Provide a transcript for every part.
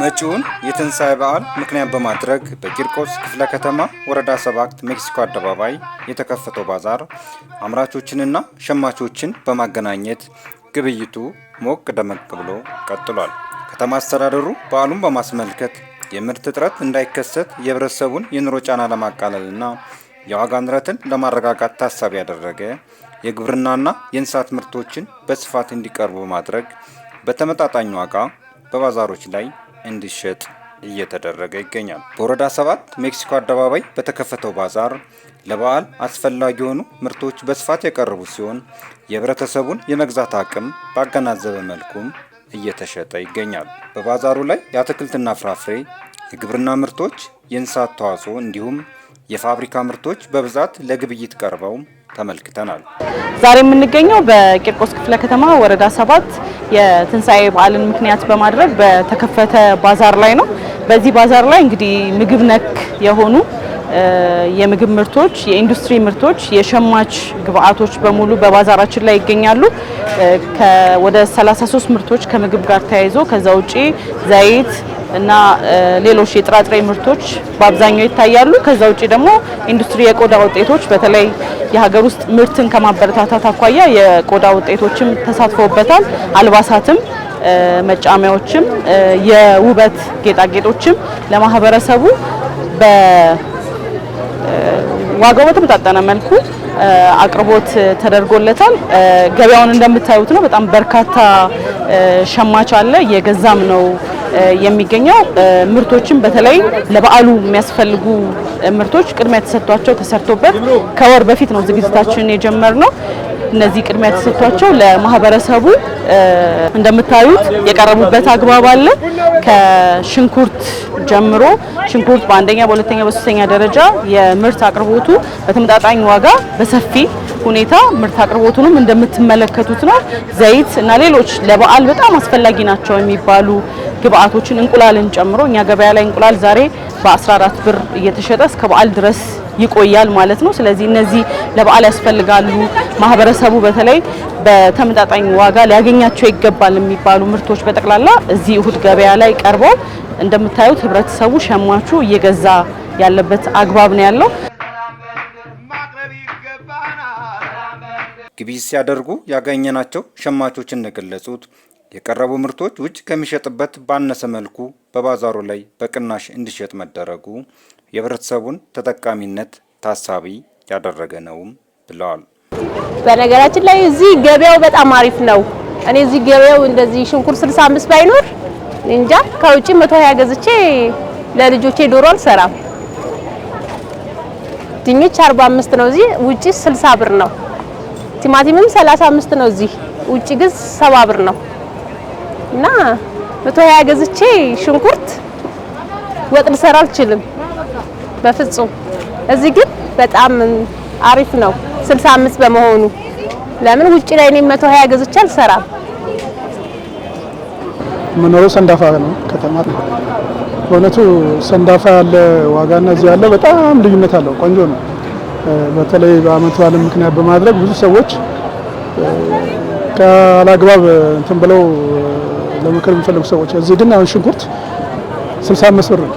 መጪውን የትንሳኤ በዓል ምክንያት በማድረግ በቂርቆስ ክፍለ ከተማ ወረዳ 7 ሜክሲኮ አደባባይ የተከፈተው ባዛር አምራቾችንና ሸማቾችን በማገናኘት ግብይቱ ሞቅ ደመቅ ብሎ ቀጥሏል። ከተማ አስተዳደሩ በዓሉን በማስመልከት የምርት እጥረት እንዳይከሰት የህብረተሰቡን የኑሮ ጫና ለማቃለልና የዋጋ ንረትን ለማረጋጋት ታሳቢ ያደረገ የግብርናና የእንስሳት ምርቶችን በስፋት እንዲቀርቡ በማድረግ በተመጣጣኝ ዋጋ በባዛሮች ላይ እንዲሸጥ እየተደረገ ይገኛል። በወረዳ 7 ሜክሲኮ አደባባይ በተከፈተው ባዛር ለበዓል አስፈላጊ የሆኑ ምርቶች በስፋት የቀረቡ ሲሆን የህብረተሰቡን የመግዛት አቅም ባገናዘበ መልኩም እየተሸጠ ይገኛል። በባዛሩ ላይ የአትክልትና ፍራፍሬ፣ የግብርና ምርቶች፣ የእንስሳት ተዋጽኦ እንዲሁም የፋብሪካ ምርቶች በብዛት ለግብይት ቀርበው ተመልክተናል። ዛሬ የምንገኘው በቂርቆስ ክፍለ ከተማ ወረዳ 7 የትንሳኤ በዓልን ምክንያት በማድረግ በተከፈተ ባዛር ላይ ነው። በዚህ ባዛር ላይ እንግዲህ ምግብ ነክ የሆኑ የምግብ ምርቶች፣ የኢንዱስትሪ ምርቶች፣ የሸማች ግብአቶች በሙሉ በባዛራችን ላይ ይገኛሉ። ወደ 33 ምርቶች ከምግብ ጋር ተያይዞ ከዛ ውጪ ዘይት እና ሌሎች የጥራጥሬ ምርቶች በአብዛኛው ይታያሉ። ከዛ ውጪ ደግሞ ኢንዱስትሪ የቆዳ ውጤቶች በተለይ የሀገር ውስጥ ምርትን ከማበረታታት አኳያ የቆዳ ውጤቶችም ተሳትፈውበታል። አልባሳትም፣ መጫሚያዎችም፣ የውበት ጌጣጌጦችም ለማህበረሰቡ በዋጋው በተመጣጠነ መልኩ አቅርቦት ተደርጎለታል። ገበያውን እንደምታዩት ነው። በጣም በርካታ ሸማች አለ፣ የገዛም ነው የሚገኘው። ምርቶችን በተለይ ለበዓሉ የሚያስፈልጉ ምርቶች ቅድሚያ ተሰጥቷቸው ተሰርቶበት ከወር በፊት ነው ዝግጅታችንን የጀመርነው። እነዚህ ቅድሚያ ተሰጥቷቸው ለማህበረሰቡ እንደምታዩት የቀረቡበት አግባብ አለ። ከሽንኩርት ጀምሮ ሽንኩርት በአንደኛ፣ በሁለተኛ፣ በሶስተኛ ደረጃ የምርት አቅርቦቱ በተመጣጣኝ ዋጋ በሰፊ ሁኔታ ምርት አቅርቦቱንም እንደምትመለከቱት ነው። ዘይት እና ሌሎች ለበዓል በጣም አስፈላጊ ናቸው የሚባሉ ግብአቶችን እንቁላልን ጨምሮ እኛ ገበያ ላይ እንቁላል ዛሬ በ14 ብር እየተሸጠ እስከ በዓል ድረስ ይቆያል ማለት ነው። ስለዚህ እነዚህ ለበዓል ያስፈልጋሉ፣ ማህበረሰቡ በተለይ በተመጣጣኝ ዋጋ ሊያገኛቸው ይገባል የሚባሉ ምርቶች በጠቅላላ እዚህ እሁድ ገበያ ላይ ቀርበው እንደምታዩት ህብረተሰቡ ሸማቹ እየገዛ ያለበት አግባብ ነው ያለው። ግብይት ሲያደርጉ ያገኘናቸው ሸማቾች እንደገለጹት የቀረቡ ምርቶች ውጭ ከሚሸጥበት ባነሰ መልኩ በባዛሩ ላይ በቅናሽ እንዲሸጥ መደረጉ የህብረተሰቡን ተጠቃሚነት ታሳቢ ያደረገ ነውም ብለዋል። በነገራችን ላይ እዚህ ገበያው በጣም አሪፍ ነው። እኔ እዚህ ገበያው እንደዚህ ሽንኩርት 65 ባይኖር እንጃ ከውጪ 120 ገዝቼ ለልጆቼ ዶሮ አልሰራም። ድንች 45 ነው፣ እዚህ ውጪ 60 ብር ነው። ቲማቲምም 35 ነው፣ እዚህ ውጪ ግን 70 ብር ነው። እና 120 ገዝቼ ሽንኩርት ወጥ ልሰራ አልችልም በፍጹም። እዚህ ግን በጣም አሪፍ ነው 65 በመሆኑ። ለምን ውጪ ላይ እኔ 120 ገዝቼ አልሰራም። መኖሩ ሰንዳፋ ነው ከተማ ነው። በእውነቱ ሰንዳፋ ያለ ዋጋና እዚህ ያለ በጣም ልዩነት አለው። ቆንጆ ነው። በተለይ በዓመት በዓል ምክንያት በማድረግ ብዙ ሰዎች ካላግባብ እንትን ብለው ለምክር የሚፈልጉ ሰዎች እዚህ ግን አሁን ሽንኩርት 65 ብር ነው።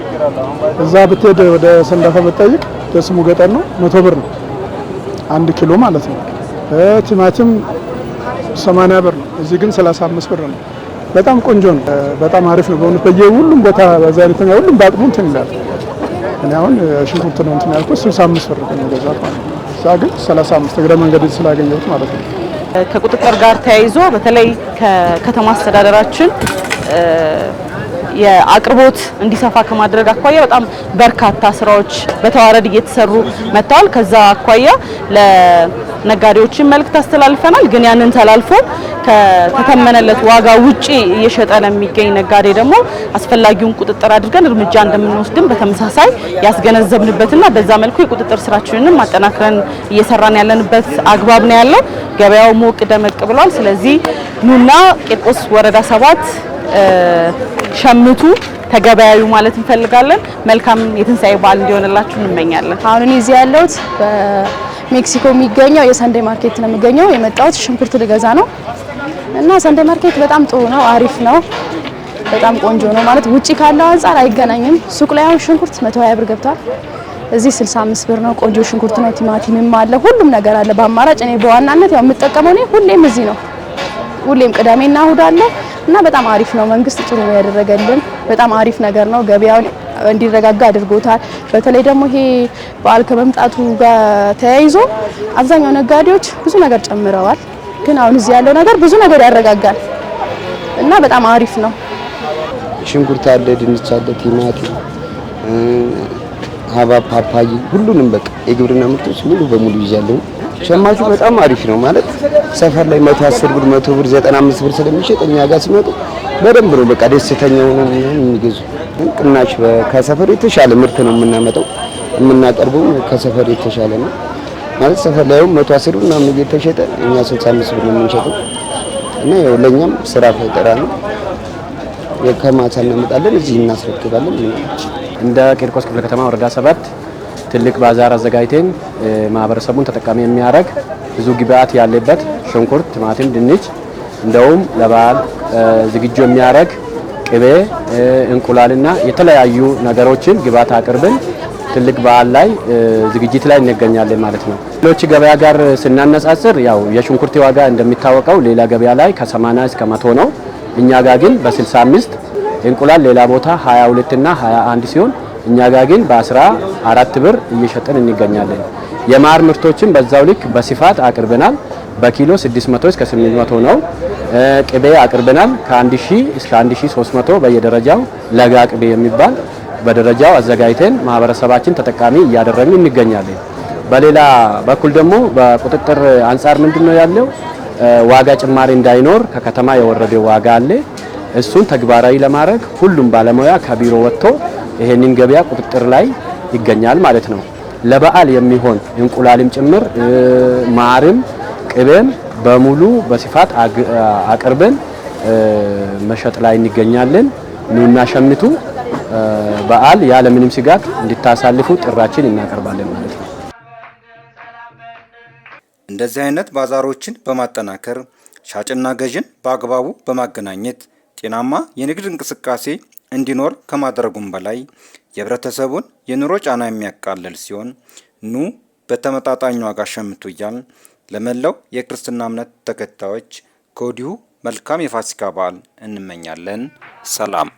እዛ ብትሄድ ወደ ሰንዳፋ ብትጠይቅ ደስሙ ገጠር ነው 100 ብር ነው 1 ኪሎ ማለት ነው። ቲማቲም 80 ብር ነው፣ እዚህ ግን 35 ብር ነው። በጣም ቆንጆ ነው። በጣም አሪፍ ነው በእውነት በየሁሉም ቦታ በዛ አይነት ነው። ሁሉም ባቅሙ እንትን ይላል። እኔ አሁን ሽንኩርት ነው እንትን ያልኩት 65 ብር ነው ገዛ ማለት ነው። እዛ ግን 35 እግረ መንገድ ስላገኘሁት ማለት ነው። ከቁጥጥር ጋር ተያይዞ በተለይ ከከተማ አስተዳደራችን የአቅርቦት እንዲሰፋ ከማድረግ አኳያ በጣም በርካታ ስራዎች በተዋረድ እየተሰሩ መጥተዋል። ከዛ አኳያ ለነጋዴዎችን መልእክት አስተላልፈናል። ግን ያንን ተላልፎ ከተተመነለት ዋጋ ውጪ እየሸጠ ለሚገኝ ነጋዴ ደግሞ አስፈላጊውን ቁጥጥር አድርገን እርምጃ እንደምንወስድም በተመሳሳይ ያስገነዘብንበትና በዛ መልኩ የቁጥጥር ስራችንንም አጠናክረን እየሰራን ያለንበት አግባብ ነው ያለው። ገበያው ሞቅ ደመቅ ብሏል። ስለዚህ ኑና ቂርቆስ ወረዳ 7 ሸምቱ ተገበያዩ ማለት እንፈልጋለን። መልካም የትንሳኤ በዓል እንዲሆንላችሁ እንመኛለን። አሁን እዚህ ያለሁት በሜክሲኮ የሚገኘው የሰንዴ ማርኬት ነው የሚገኘው። የመጣሁት ሽንኩርት ልገዛ ነው እና ሰንዴ ማርኬት በጣም ጥሩ ነው፣ አሪፍ ነው። በጣም ቆንጆ ነው ማለት ውጪ ካለው አንፃር አይገናኝም። ሱቅ ላይ አሁን ሽንኩርት 120 ብር ገብቷል። እዚህ 65 ብር ነው። ቆንጆ ሽንኩርት ነው። ቲማቲምም አለ፣ ሁሉም ነገር አለ በአማራጭ። እኔ በዋናነት ያው የምጠቀመው እኔ ሁሌም እዚህ ነው። ሁሌም ቅዳሜና እሁድ አለ እና በጣም አሪፍ ነው። መንግስት ጥሩ ነው ያደረገልን። በጣም አሪፍ ነገር ነው። ገበያውን እንዲረጋጋ አድርጎታል። በተለይ ደግሞ ይሄ በዓል ከመምጣቱ ጋር ተያይዞ አብዛኛው ነጋዴዎች ብዙ ነገር ጨምረዋል። ግን አሁን እዚህ ያለው ነገር ብዙ ነገር ያረጋጋል እና በጣም አሪፍ ነው። ሽንኩርት አለ፣ ድንች አለ፣ ቲማቲም፣ ሀባብ፣ ፓፓዬ ሁሉንም በቃ የግብርና ምርቶች ሙሉ በሙሉ ይዣለሁ። ሸማቹ በጣም አሪፍ ነው ማለት ሰፈር ላይ 110 ብር 100 ብር 95 ብር ስለሚሸጥ እኛ ጋር ሲመጡ በደንብ ነው በቃ ደስተኛው ነው የሚገዙ። ቅናሽ ከሰፈር የተሻለ ምርት ነው የምናመጣው፣ የምናቀርበው ከሰፈር የተሻለ ነው ማለት ሰፈር ላይ 110 ብር ምናምን እየተሸጠ እኛ 65 ብር ነው የምንሸጠው እና ያው ለኛም ስራ ፈጠራ ነው። ከማሳ እናመጣለን እዚህ እናስረክባለን። እንደ ቂርቆስ ክፍለ ከተማ ወረዳ 7 ትልቅ ባዛር አዘጋጅተን ማህበረሰቡን ተጠቃሚ የሚያደርግ ብዙ ግብአት ያለበት ሽንኩርት፣ ቲማቲም፣ ድንች እንደውም ለበዓል ዝግጁ የሚያደርግ ቅቤ፣ እንቁላልና የተለያዩ ነገሮችን ግብአት አቅርበን ትልቅ በዓል ላይ ዝግጅት ላይ እንገኛለን ማለት ነው። ሌሎች ገበያ ጋር ስናነጻጽር ያው የሽንኩርት ዋጋ እንደሚታወቀው ሌላ ገበያ ላይ ከ80 እስከ 100 ነው። እኛ ጋር ግን በ65 እንቁላል ሌላ ቦታ 22 እና 21 ሲሆን እኛ ጋር ግን በ14 ብር እየሸጠን እንገኛለን። የማር ምርቶችን በዛው ልክ በስፋት አቅርበናል። በኪሎ 600 እስከ 800 ነው። ቅቤ አቅርበናል ከ1000 እስከ 1300 በየደረጃው ለጋ ቅቤ የሚባል በደረጃው አዘጋጅተን ማህበረሰባችን ተጠቃሚ እያደረግን እንገኛለን። በሌላ በኩል ደግሞ በቁጥጥር አንጻር ምንድነው ያለው ዋጋ ጭማሪ እንዳይኖር ከከተማ የወረደ ዋጋ አለ። እሱን ተግባራዊ ለማድረግ ሁሉም ባለሙያ ከቢሮ ወጥቶ ይሄንን ገበያ ቁጥጥር ላይ ይገኛል ማለት ነው። ለበዓል የሚሆን እንቁላልም ጭምር ማርም ቅቤም በሙሉ በስፋት አቅርበን መሸጥ ላይ እንገኛለን። ኑና ሸምቱ፣ በዓል ያለ ምንም ስጋት እንድታሳልፉ ጥራችን እናቀርባለን ማለት ነው። እንደዚህ አይነት ባዛሮችን በማጠናከር ሻጭና ገዥን በአግባቡ በማገናኘት ጤናማ የንግድ እንቅስቃሴ እንዲኖር ከማድረጉም በላይ የህብረተሰቡን የኑሮ ጫና የሚያቃልል ሲሆን ኑ በተመጣጣኝ ዋጋ ሸምቱ እያልን ለመላው የክርስትና እምነት ተከታዮች ከወዲሁ መልካም የፋሲካ በዓል እንመኛለን። ሰላም።